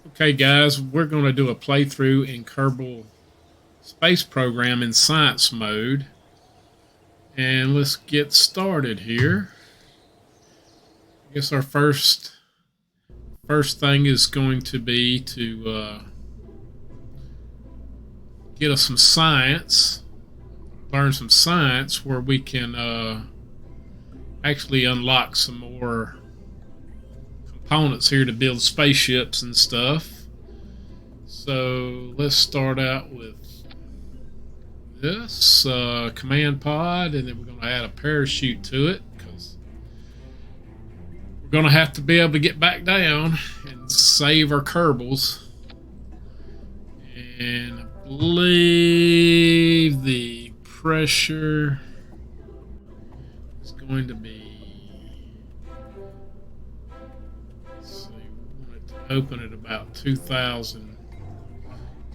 Okay, guys, we're going to do a playthrough in Kerbal Space Program in science mode. And let's get started here. I guess our first thing is going to be to get us some science, learn some science where we can actually unlock some more components here to build spaceships and stuff. So let's start out with this command pod, and then we're going to add a parachute to it because we're going to have to be able to get back down and save our Kerbals. And I believe the pressure is going to be, let's see, we want it to open at about 2,000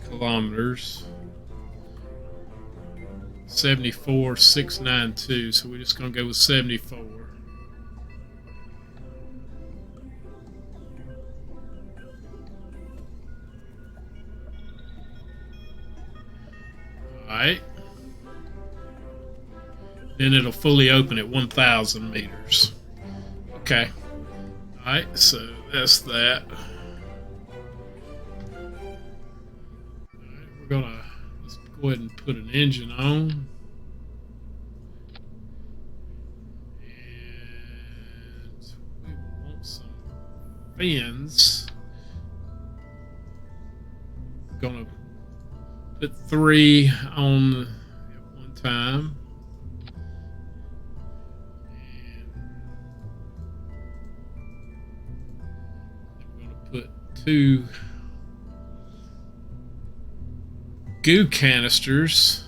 kilometers. 74,692, so we're just going to go with 74. Alright. Then it'll fully open at 1,000 meters. Okay. Alright, so that's that. Alright, we're gonna let's go ahead and put an engine on. And we want some fins. We're gonna put 3 on at one time. And then we're gonna put 2 goo canisters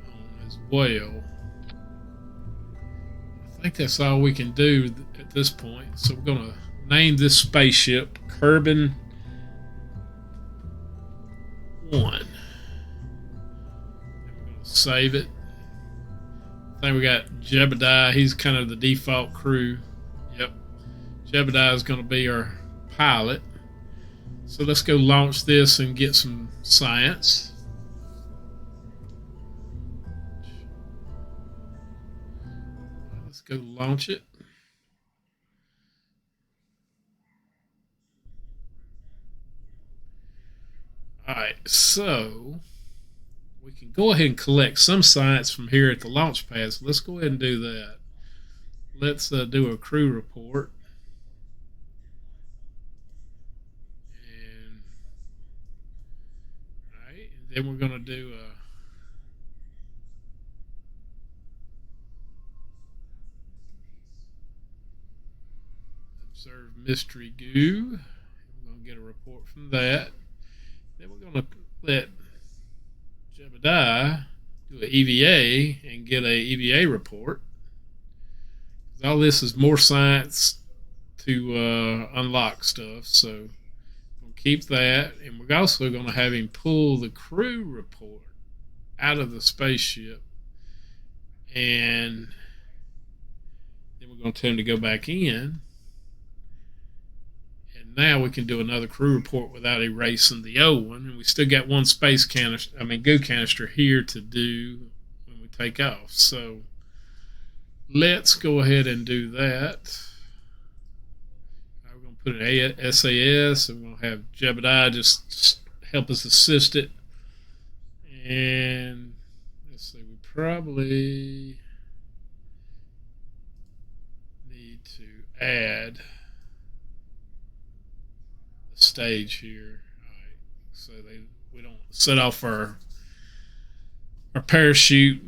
on as well. I think that's all we can do at this point. So we're going to name this spaceship Kerban 1. And we're going to save it. I think we got Jebediah. He's kind of the default crew. Yep. Jebediah is going to be our pilot. So let's go launch this and get some science. Let's go launch it. Alright, so we can go ahead and collect some science from here at the launch pad. So let's go ahead and do that. Let's do a crew report. Then we're going to do observe mystery goo. We're going to get a report from that. Then we're going to let Jebediah do an EVA and get a EVA report. All this is more science to unlock stuff, so we'll keep that. And we're also going to have him pull the crew report out of the spaceship, and then we're going to tell him to go back in. And now we can do another crew report without erasing the old one, and we still got one space canister, goo canister here to do when we take off. So let's go ahead and do that. We're going to put an SAS, and we're going to have Jebediah just help us assist it. And let's see, we probably need to add a stage here. All right, so we don't set off our parachute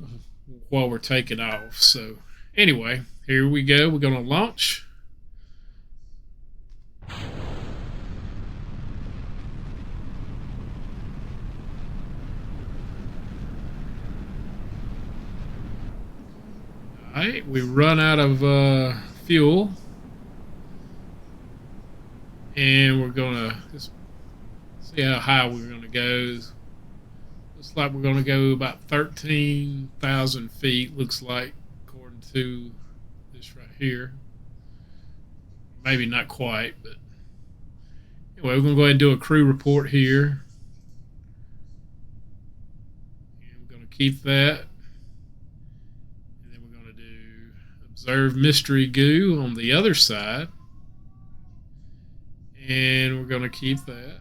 while we're taking off. So anyway, here we go. We're going to launch. Alright, we run out of fuel. And we're going to just see how high we're going to go. Looks like we're going to go about 13,000 feet, looks like, according to this right here. Maybe not quite, but Anyway, we're going to go ahead and do a crew report here. And we're going to keep that. And then we're going to do observe mystery goo on the other side. And we're going to keep that.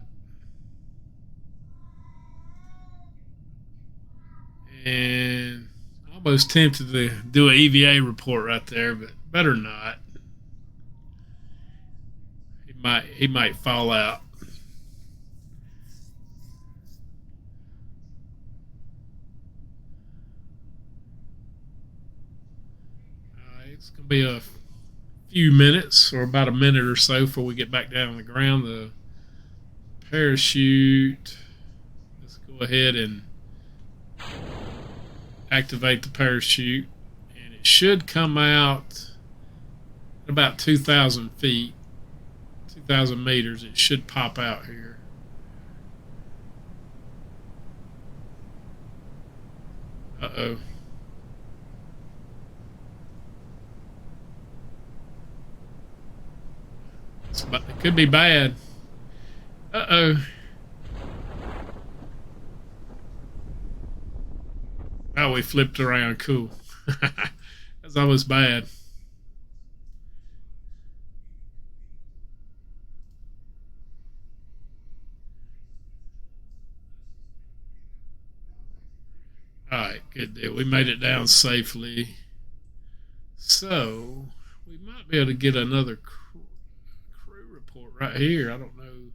And almost tempted to do an EVA report right there, but better not. He might fall out. It's gonna be a few minutes, or about a minute or so, before we get back down on the ground. The parachute. Let's go ahead and activate the parachute, and it should come out at about 2,000 feet. 2,000 meters, it should pop out here. Uh-oh. It could be bad. Uh-oh. Oh, we flipped around. Cool. That's almost bad. Alright, good deal. We made it down safely. So, we might be able to get another crew report right here. I don't know.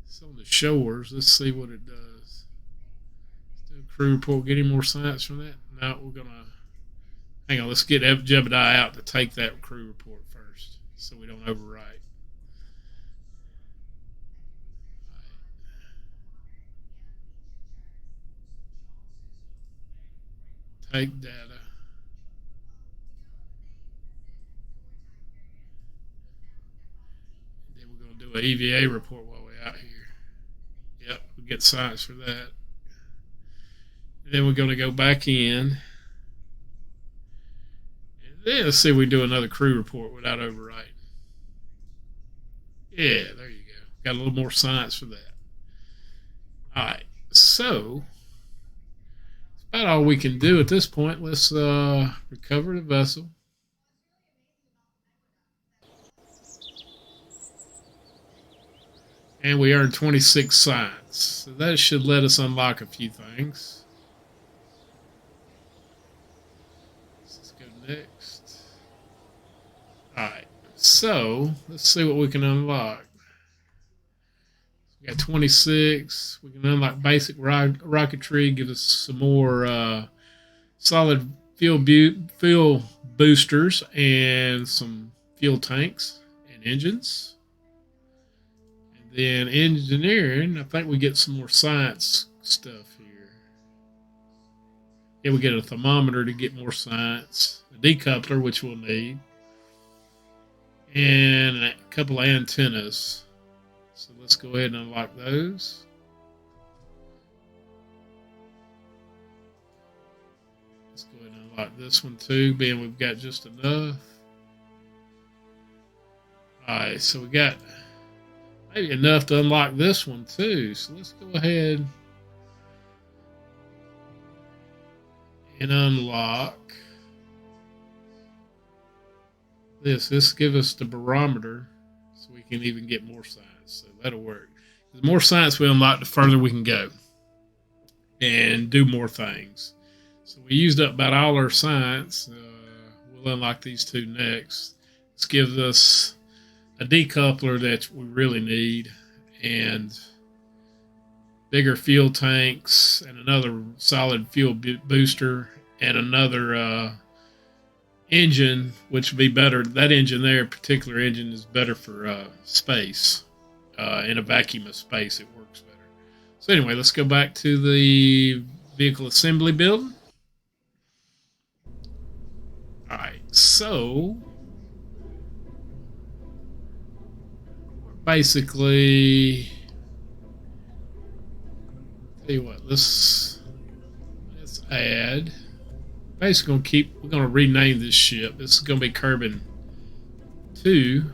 It's on the shores. Let's see what it does. Let's do a crew report. Get any more science from that? No, we're going to... Hang on, let's get Jebediah out to take that crew report first, so we don't overwrite. Take data. And then we're going to do an EVA report while we're out here. Yep, we get science for that. And then we're going to go back in. And then let's see if we do another crew report without overwriting. Yeah, there you go. Got a little more science for that. Alright, so that's about all we can do at this point. Let's recover the vessel. And we earned 26 science. So that should let us unlock a few things. Let's go next. Alright, so let's see what we can unlock. We got 26. We can unlock basic rocketry, give us some more solid fuel boosters and some fuel tanks and engines. And then engineering, I think we get some more science stuff here. Yeah, we get a thermometer to get more science, a decoupler, which we'll need, and a couple of antennas. So let's go ahead and unlock those. Let's go ahead and unlock this one too, being we've got just enough. Alright, so we got maybe enough to unlock this one too. So let's go ahead and unlock this. This gives us the barometer so we can even get more science. So that'll work. The more science we unlock, the further we can go and do more things. So we used up about all our science. We'll unlock these two next. This gives us a decoupler that we really need, and bigger fuel tanks, and another solid fuel booster, and another engine, which would be better. That engine there, particular engine, is better for space. In a vacuum of space, it works better. So anyway, let's go back to the vehicle assembly building. Alright, so basically, tell you what, let's add. Basically, we're gonna rename this ship. This is gonna be Kerban 2.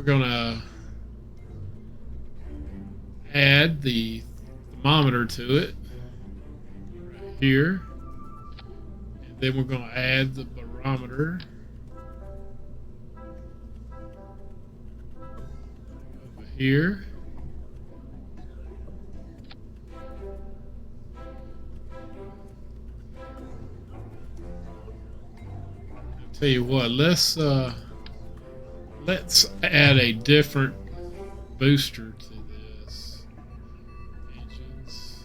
going to add the thermometer to it right here. And then we're going to add the barometer over here. I'll tell you what, let's add a different booster to this. Engines.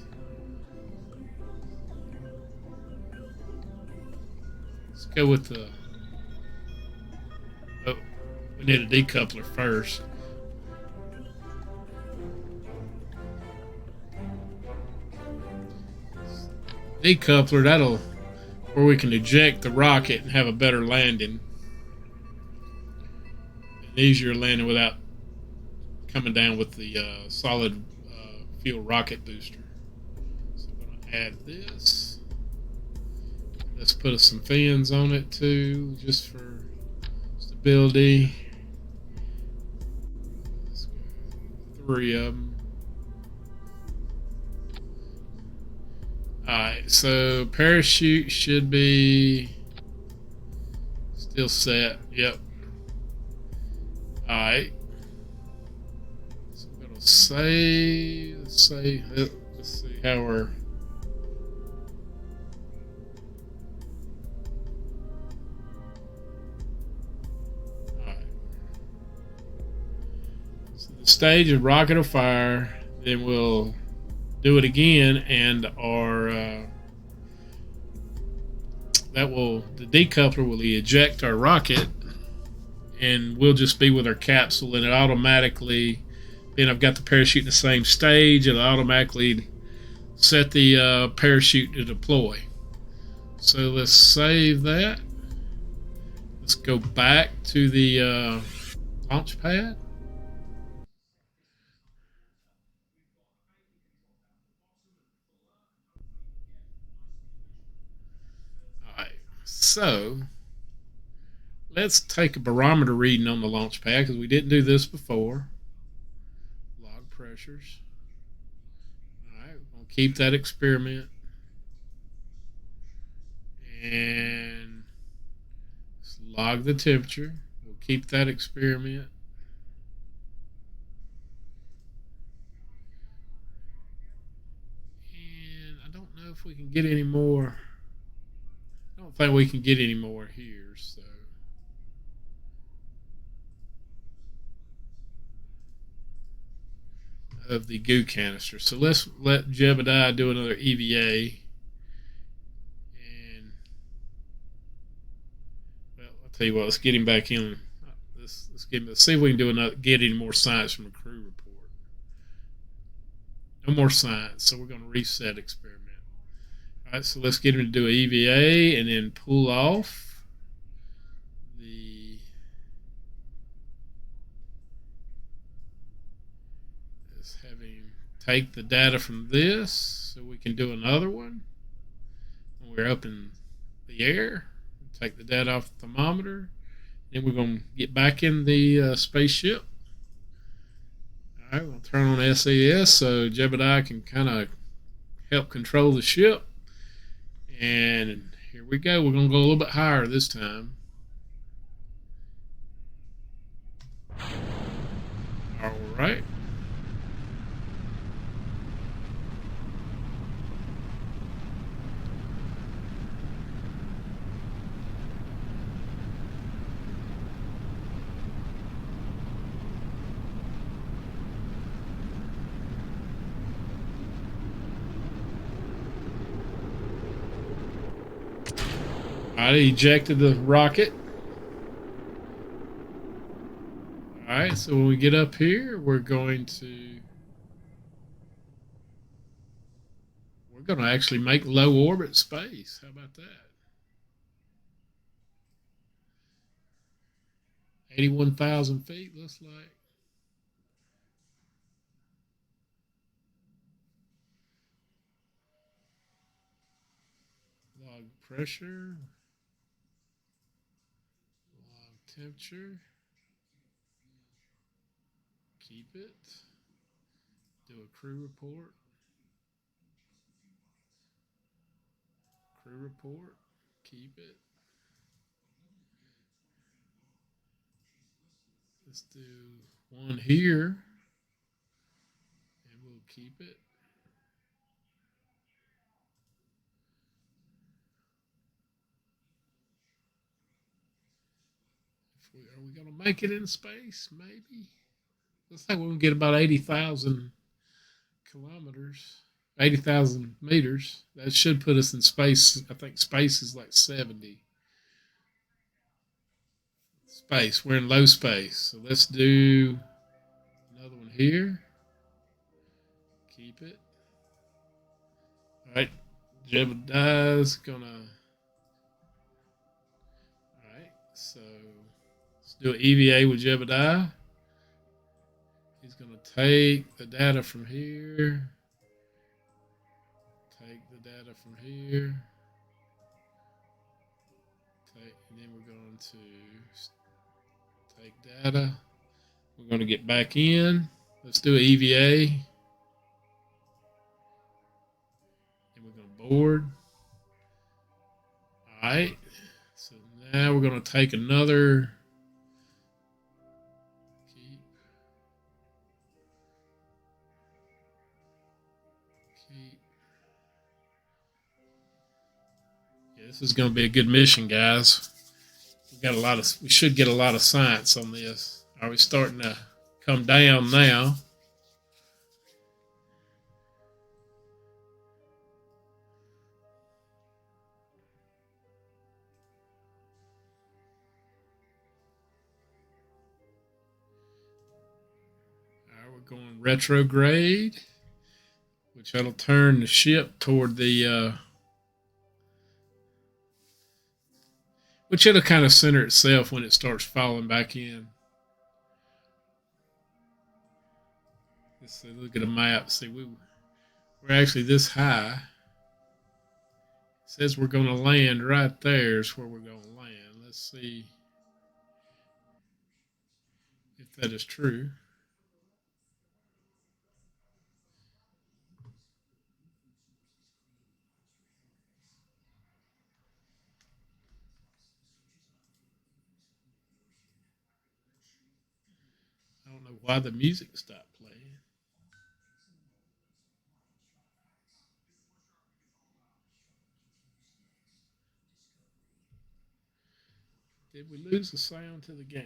Let's go with the. Oh, we need a decoupler first. Decoupler, that'll where we can eject the rocket and have a better landing. An easier landing without coming down with the solid fuel rocket booster. So I'm going to add this. Let's put some fins on it too, just for stability. Let's go 3 of them. Alright, so parachute should be still set. Yep. Alright. So I'm going to save. Let's see how we're. Alright. So the stage is rocket or fire. Then we'll do it again, and the decoupler will eject our rocket, and we'll just be with our capsule, and it automatically, then I've got the parachute in the same stage, it'll automatically set the parachute to deploy. So let's save that. Let's go back to the launch pad. Alright, so let's take a barometer reading on the launch pad because we didn't do this before. Log pressures. Alright, we're going to keep that experiment. And let's log the temperature. We'll keep that experiment. And I don't know if we can get any more. I don't think we can get any more here, so. Of the goo canister. So let's let Jebediah do another EVA. And well, I'll tell you what, let's get him back in. Let's see if we can get any more science from the crew report. No more science, so we're going to reset experiment. All right, so let's get him to do an EVA and then pull off the. Let's have him take the data from this so we can do another one. When we're up in the air, take the data off the thermometer. Then we're going to get back in the spaceship. All right, we'll turn on SAS so Jebediah can kind of help control the ship. And here we go. We're going to go a little bit higher this time. All right. I ejected the rocket. Alright, so when we get up here, we're going to actually make low orbit space. How about that? 81,000 feet looks like. Log pressure. Log temperature. keep it. Do a crew report. Crew report. Keep it. Let's do one here. And we'll keep it. Are we going to make it in space? Maybe. Looks like we're going to get about 80,000 kilometers, 80,000 meters. That should put us in space. I think space is like 70. Space. We're in low space. So let's do another one here. Keep it. All right. Jebediah's going to. All right. So let's do an EVA with Jebediah. He's going to take the data from here. Take the data from here. And then we're going to take data. We're going to get back in. Let's do an EVA. And we're going to board. All right. So now we're going to take another. Keep. Yeah, this is going to be a good mission, guys. We should get a lot of science on this. Are we starting to come down now? All right, we're going retrograde, which that'll turn the ship toward the which it'll kind of center itself when it starts falling back in. Let's see, look at a map. See, we're actually this high. It says we're going to land right there is where we're going to land. Let's see if that is true. I don't know why the music stopped playing. Did we lose the sound to the game?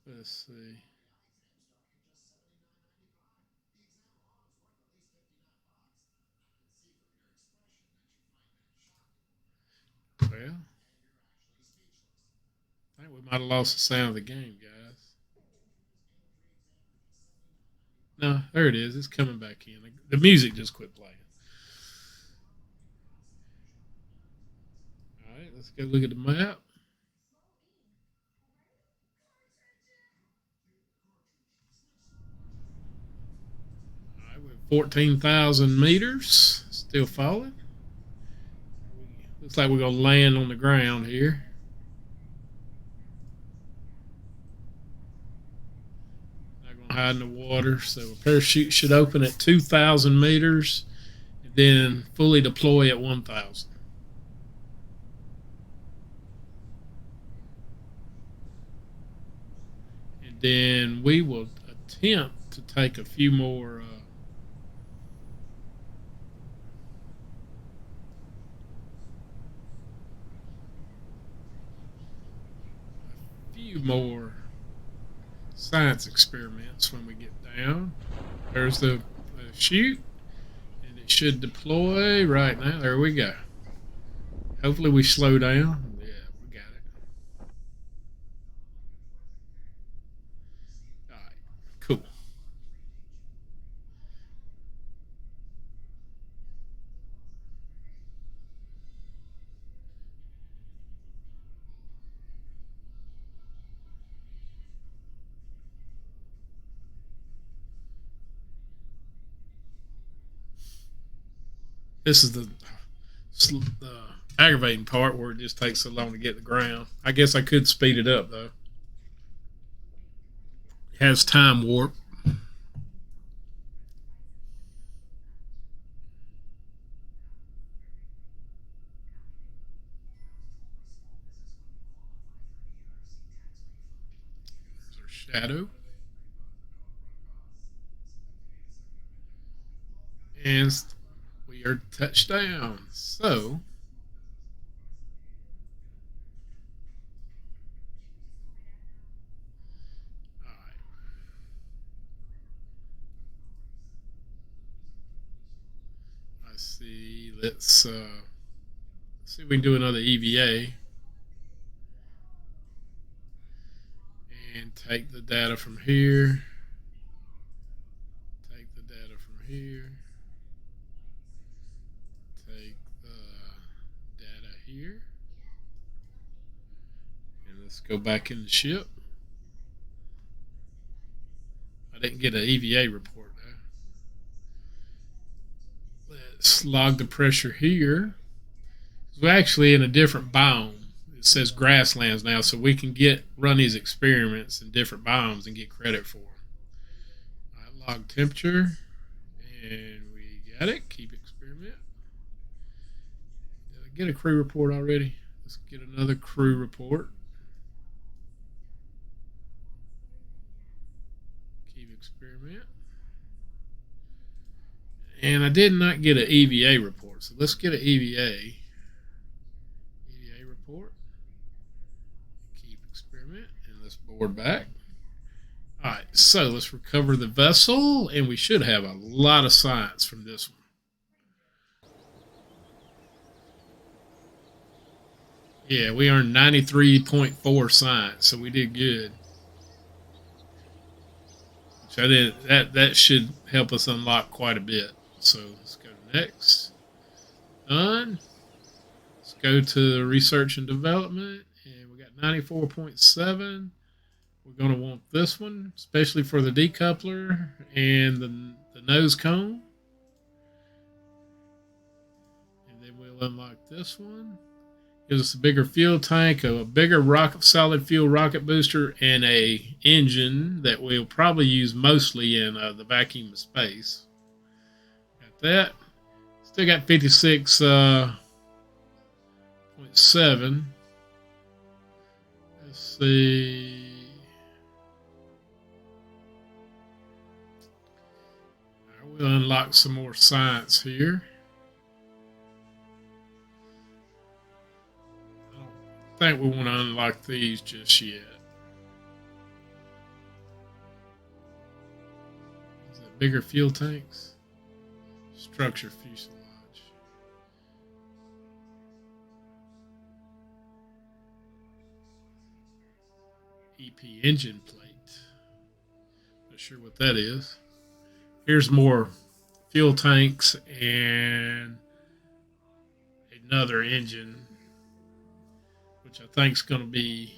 Let's see. Well, I think we might have lost the sound of the game, guys. No, there it is. It's coming back in. The music just quit playing. All right, let's go look at the map. All right, we're at 14,000 meters. Still falling. Looks like we're going to land on the ground here. Not going to hide in the water. So a parachute should open at 2,000 meters and then fully deploy at 1,000. And then we will attempt to take a few more science experiments when we get down. There's the chute, and it should deploy right now. There we go. Hopefully we slow down. Yeah, we got it. All right, cool. This is the aggravating part where it just takes so long to get to the ground. I guess I could speed it up though. It has time warp. There's our shadow. And we are touchdown. So I see. Let's see if we can do another EVA and take the data from here. Take the data from here. Take the data here. And let's go back in the ship. I didn't get an EVA report though. Let's log the pressure here. We're actually in a different biome. It says grasslands now, so we can run these experiments in different biomes and get credit for them. All right, log temperature, and we got it. Keep experiment. Did I get a crew report already? Let's get another crew report. Keep experiment. And I did not get an EVA report, so let's get an EVA. EVA report. Keep experiment, and let's board back. Alright, so let's recover the vessel, and we should have a lot of science from this one. Yeah, we earned 93.4 science, so we did good. So that should help us unlock quite a bit. So let's go to next. Done. Let's go to research and development, and we got 94.7. We're going to want this one, especially for the decoupler and the nose cone. And then we'll unlock this one. Gives us a bigger fuel tank, a bigger solid fuel rocket booster, and a engine that we'll probably use mostly in the vacuum of space. Got that. Still got 56.7. Let's see. Right, we'll unlock some more science here. I think we want to unlock these just yet. Is that bigger fuel tanks? Structure fuselage. EP engine plate. Not sure what that is. Here's more fuel tanks and another engine, which I think is going to be,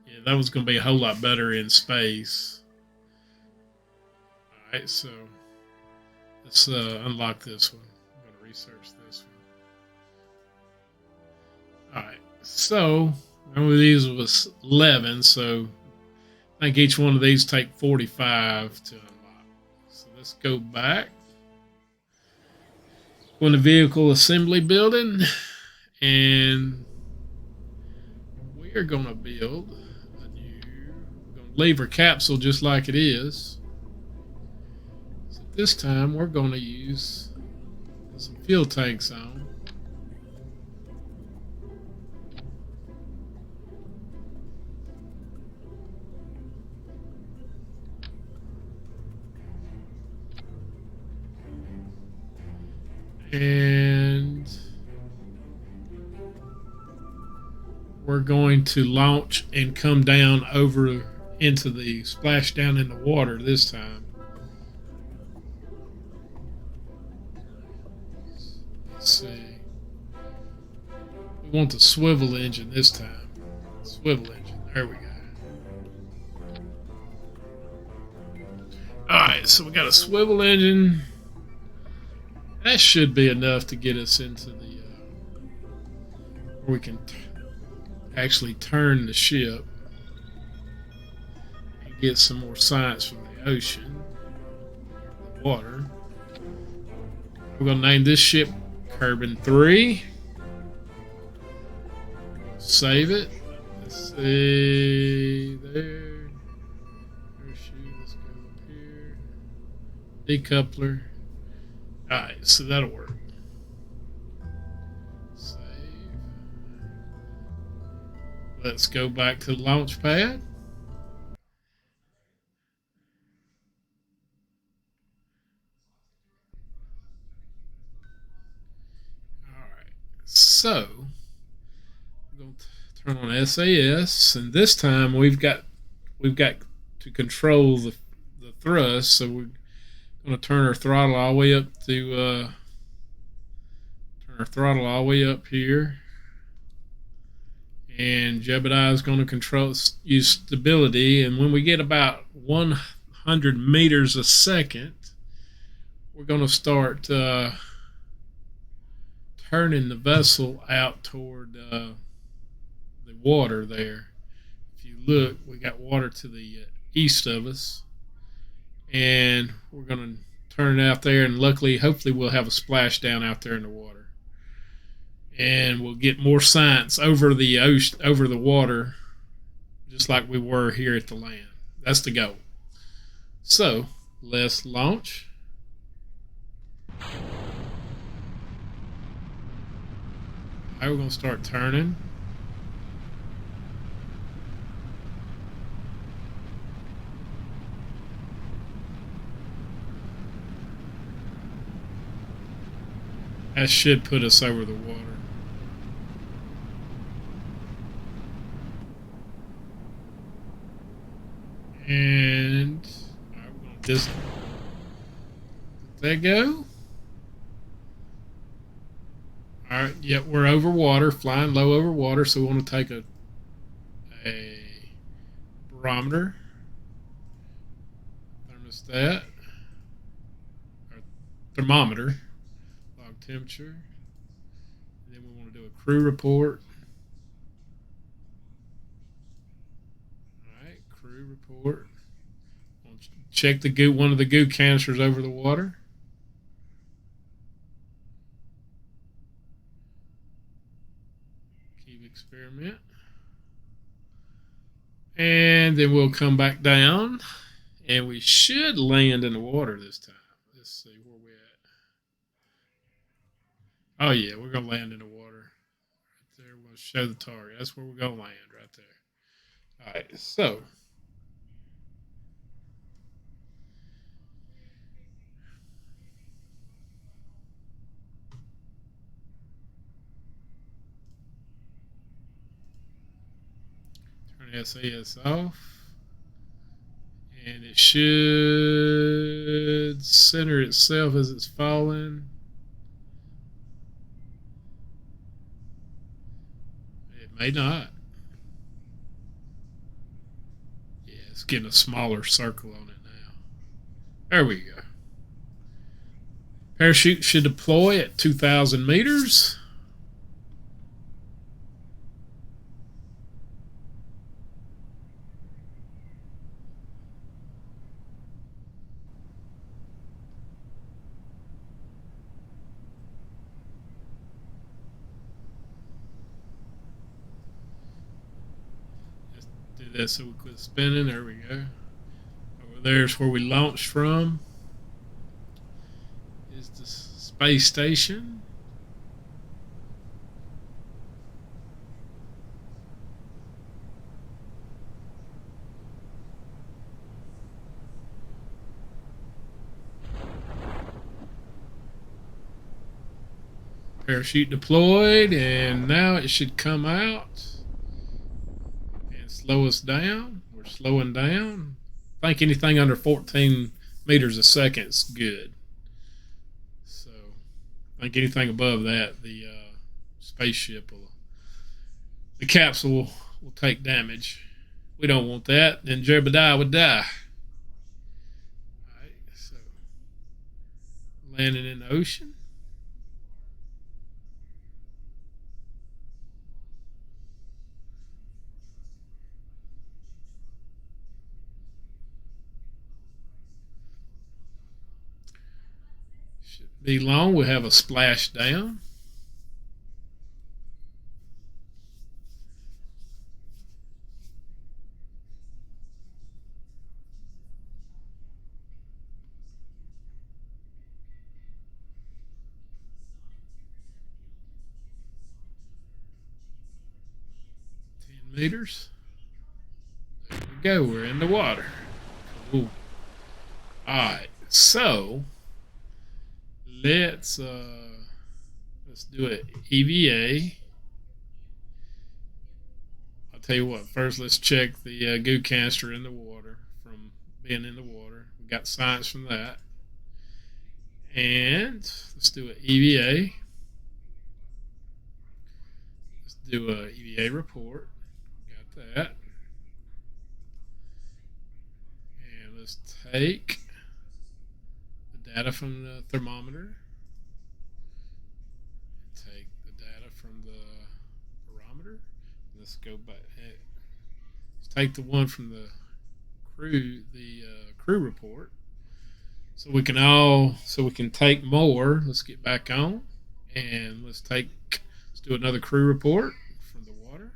yeah, that was going to be a whole lot better in space. All right, so let's unlock this one. I'm going to research this one. All right, so remember these was 11, so I think each one of these take 45 to unlock. So let's go back. Go in the vehicle assembly building, and we're going to build a new, we're going to leave our capsule just like it is. So this time we're going to use some fuel tanks on. And we're going to launch and come down over into the splash down in the water this time. Let's see. We want the swivel engine this time. Swivel engine. There we go. Alright, so we got a swivel engine. That should be enough to get us into the where we can actually turn the ship and get some more science from the ocean, the water. We're going to name this ship Kerban 3. Save it. Let's see. There. Parachute. Let's go up here. Decoupler. Alright, so that'll work. Save. Let's go back to the launch pad. Alright, so I'm going to turn on SAS, and this time we've got to control the thrust, so we're going to turn our throttle all the way up to turn our throttle all the way up here, and Jebediah is going to use stability, and when we get about 100 meters a second, we're going to start turning the vessel out toward the water there. If you look, we got water to the east of us, and we're going to turn it out there, and luckily, hopefully, we'll have a splashdown out there in the water, and we'll get more science over the ocean, over the water, just like we were here at the land. That's the goal. So let's launch. Alright, we're going to start turning. That should put us over the water. And I'm going to just let that go. Alright, yep, we're over water, flying low over water, so we want to take a barometer, thermostat, or thermometer, log temperature, and then we want to do a crew report. Alright, crew report. We'll check one of the goo canisters over the water. Experiment, and then we'll come back down, and we should land in the water this time. Let's see where we're at. Oh yeah, we're gonna land in the water right there. We'll show the target. That's where we're gonna land, right there. All right, so turn SAS off, and it should center itself as it's falling. It may not. Yeah, it's getting a smaller circle on it now. There we go. Parachute should deploy at 2,000 meters. Do that so we quit spinning. There we go. Over there's where we launched from. Is the space station. Parachute deployed, and now it should come out and slow us down. We're slowing down. I think anything under 14 meters a second is good. So I think anything above that, the spaceship the capsule will take damage. We don't want that. Then Jebediah would die. All right, so landing in the ocean. be long. We'll have a splashdown. Meters. There we go. We're in the water. Cool. All right. So let's do it. EVA. I'll tell you what. First, let's check the goo canister in the water from being in the water. We got science from that. And let's do an EVA. Let's do a EVA report. Got that. And let's take the data from the thermometer. Take the data from the barometer. Let's go back. Let's take the one from the crew report. So we can take more. Let's get back on, and let's do another crew report from the water.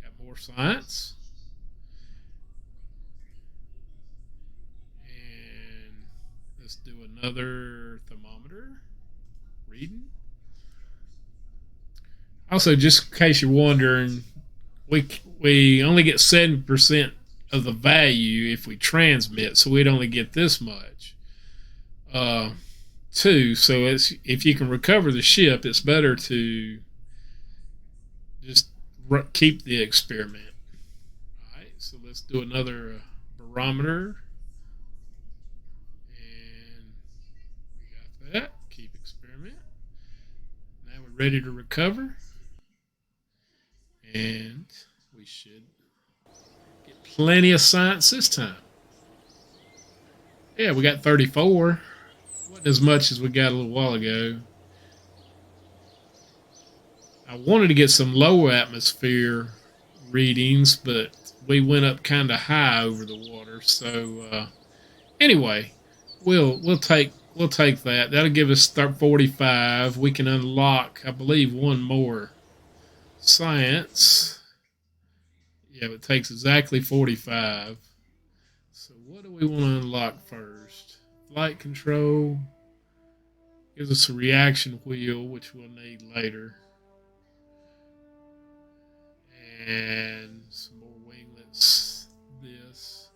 Got more science, and let's do another thermometer reading. Also, just in case you're wondering, we only get 7% of the value if we transmit, so we'd only get this much. Too, so if you can recover the ship, it's better to just keep the experiment. All right, so let's do another barometer, and we got that. Keep experiment. Now we're ready to recover, and we should get plenty of science this time. Yeah, we got 34. Wasn't as much as we got a little while ago. I wanted to get some lower atmosphere readings, but we went up kind of high over the water. So anyway, we'll take that. That'll give us 45. We can unlock, I believe, one more science. Yeah, it takes exactly 45. So what do we want to unlock first? Flight control. Gives us a reaction wheel, which we'll need later. And some more winglets. This.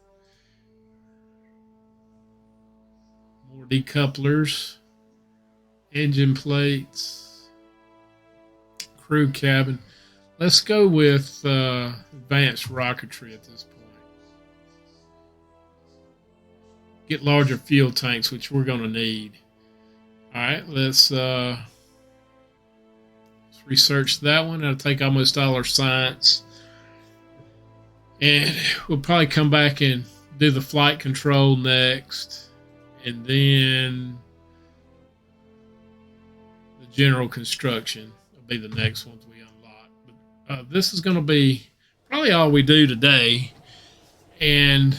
More decouplers. Engine plates. Crew cabin. Let's go with advanced rocketry at this point. Get larger fuel tanks, which we're going to need. All right, let's research that one. It'll take almost all our science. And we'll probably come back and do the flight control next. And then the general construction will be the next ones we unlock. But this is going to be probably all we do today. And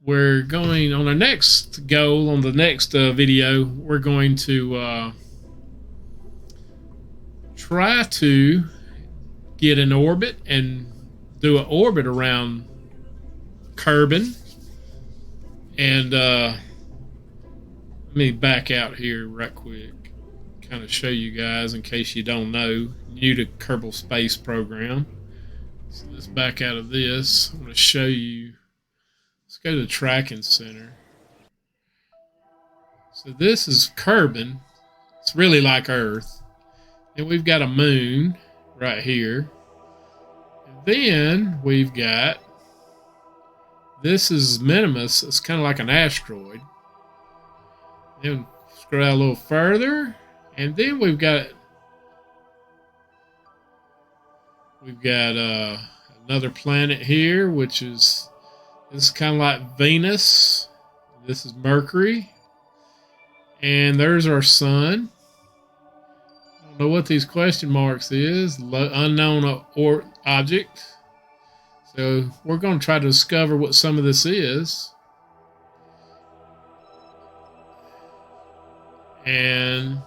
we're going on our next goal, on the next video, we're going to try to get an orbit and do an orbit around Kerban. And let me back out here right quick, kind of show you guys in case you don't know, new to Kerbal Space Program. So let's back out of this. I'm going to show you. Let's go to the tracking center. So this is Kerban. It's really like Earth. And we've got a moon right here. And then we've got, this is Minimus. It's kind of like an asteroid. Then scroll out a little further. And then we've got another planet here, which is, this is kind of like Venus. This is Mercury. And there's our sun. I don't know what these question marks is. Unknown object. So we're going to try to discover what some of this is. And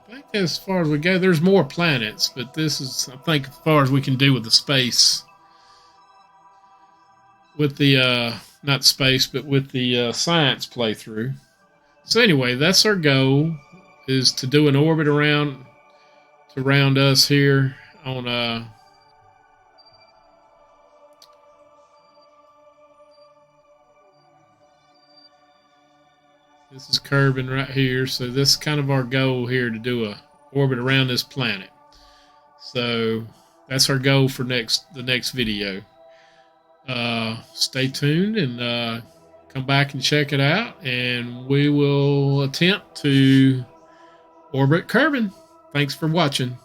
I think as far as we go, there's more planets, but this is, I think, as far as we can do with the space, with the not space, but with the science playthrough. So anyway, that's our goal, is to do an orbit around us here on this is Kerban right here. So this is kind of our goal here, to do a orbit around this planet. So that's our goal for the next video. Stay tuned and come back and check it out, and we will attempt to orbit Kerban. Thanks for watching.